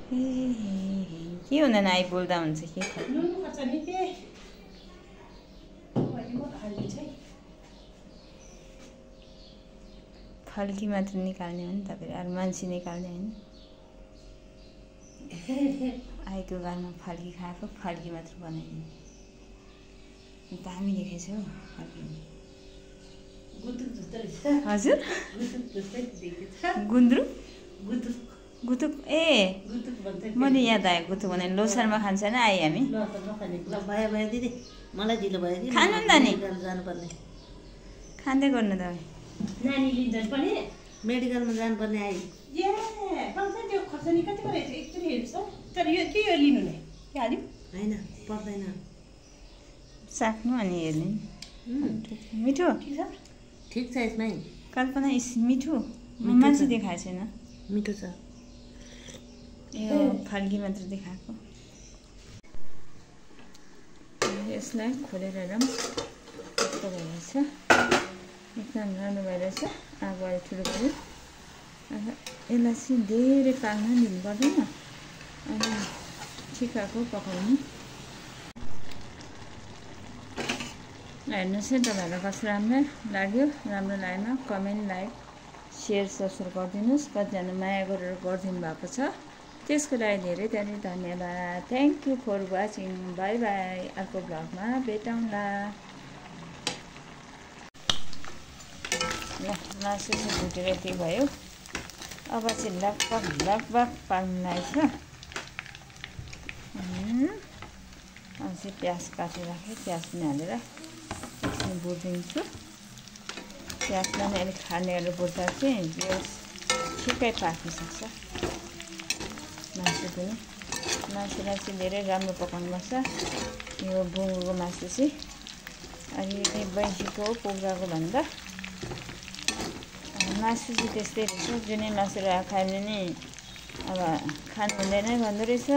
के हुँदैन आइपुग्दा हुन्छ के फल्की मात्र निकाल्ने हो नि तपाईँ अरू मान्छे निकाल्ने होइन आएको घरमा फल्की खाएको फल्की मात्र बनाइदिने दामी देखेछ हौ फल्की हजुर गुन्द्रुक गुतुक ए मैले याद आयो गुतुक भने लोसारमा खान्छ होइन आएँ हामी खानु नि त नि खाँदै गर्नु तपाईँ नानी लिन्छन् पनि मेडिकलमा जानुपर्ने आयो त्यो खर्सानी कतिको रहेछ एकचोटि हेर्नुहोस् त तर यो के यो लिनु नै के हाल्यो होइन पर्दैन साक्नु अनि हेर्ने मिठो ठिक छ यसमै कल्पना मिठो मान्छे देखाएको छैन मिठो छ यो फल्की मात्र देखाएको यसलाई खोलेर हेरौँ कस्तो भइरहेछ एकदम राम्रो भइरहेछ आगो अहिले ठुलो पऱ्यो यसलाई चाहिँ धेरै पाक्न दिनु पर्दैन अनि ठिकको पकाउनु हेर्नुहोस् है तपाईँहरूलाई कस्तो राम्रो लाग्यो राम्रो लागेन कमेन्ट लाइक सेयर सब्सक्राइब गरिदिनुहोस् कतिजना माया गरेर गरिदिनु भएको छ त्यसको लागि धेरै धेरै धन्यवाद thank you for watching bye bye अर्को भ्लगमा भेटौँला ल मासु चाहिँ भुटेर यति भयो अब चाहिँ लगभग पाल्नु लागेको छ अब चाहिँ प्याज काटेर राखेँ प्याज पनि हालेर एकछिन भुटिदिन्छु प्याजलाई पनि अलिक खानेहरू भुट्दा चाहिँ यो ठिकै पाक्नसक्छ मासु पनि मासुलाई चाहिँ धेरै राम्रो पकाउनुपर्छ यो बुङ्गुको मासु चाहिँ अहिले बैंसीको कुखुराको भन्दा मासु चाहिँ त्यस्तै रहेछ जुनै मासु खायो भने नि अब खानु हुँदैन भन्दो रहेछ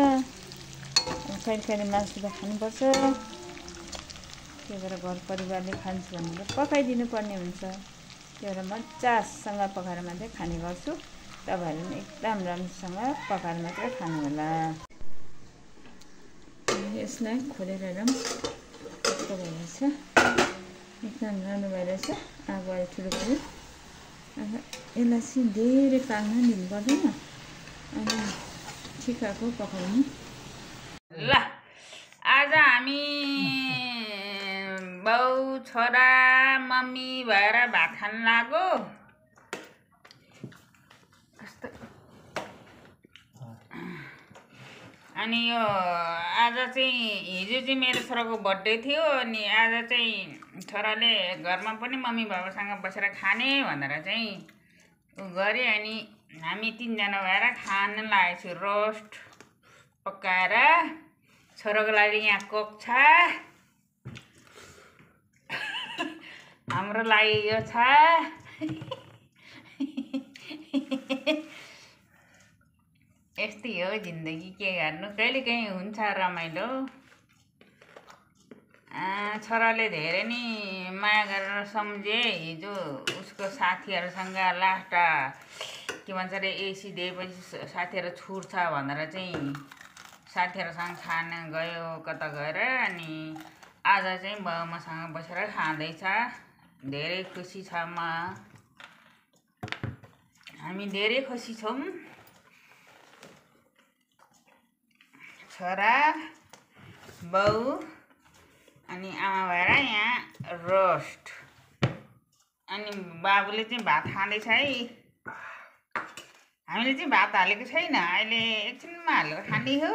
कहिले कहिले मासु त खानुपर्छ त्यही भएर घर परिवारले खान्छु भनेर पकाइदिनु पर्ने हुन्छ त्यही भएर मजासँग पकाएर मात्रै खाने गर्छु तपाईँहरूले पनि एकदम राम्रोसँग पकाएर मात्रै खानु होला यसलाई खोलेर हेरौँ कस्तो भइरहेछ एकदम राम्रो भइरहेछ आगो अहिले ठुलो पऱ्यो यसलाई चाहिँ धेरै पाक्न दिनु पर्दैन अनि ठिकको पकाउनु ल आज हामी बाउ छोरा मम्मी भएर भात खान लाग्यो अनि यो आज चाहिँ हिजो चाहिँ मेरो छोराको बर्थडे थियो अनि आज चाहिँ छोराले घरमा पनि मम्मी बाबासँग बसेर खाने भनेर चाहिँ उ गरे अनि हामी तीनजना भएर खान लागेको छु रोस्ट पकाएर छोराको लागि यहाँ कोक छ हाम्रो लागि यो छ यस्तै हो जिन्दगी के गर्नु कहिले काहीँ हुन्छ रमाइलो छोराले धेरै नै माया गरेर सम्झे हिजो उसको साथीहरूसँग लास्ट के भन्छ अरे एसी दिएपछि साथीहरू छुट्छ भनेर चाहिँ साथीहरूसँग खान गयो कता गएर अनि आज चाहिँ बाबामासँग बसेर खाँदैछ धेरै खुसी छ म हामी धेरै खुसी छौँ छोरा बाउ अनि आमा भएर यहाँ रोस्ट अनि बाबुले चाहिँ भात खाँदैछ है हामीले चाहिँ भात हालेको छैन अहिले एकछिनमा हालेर खाने हो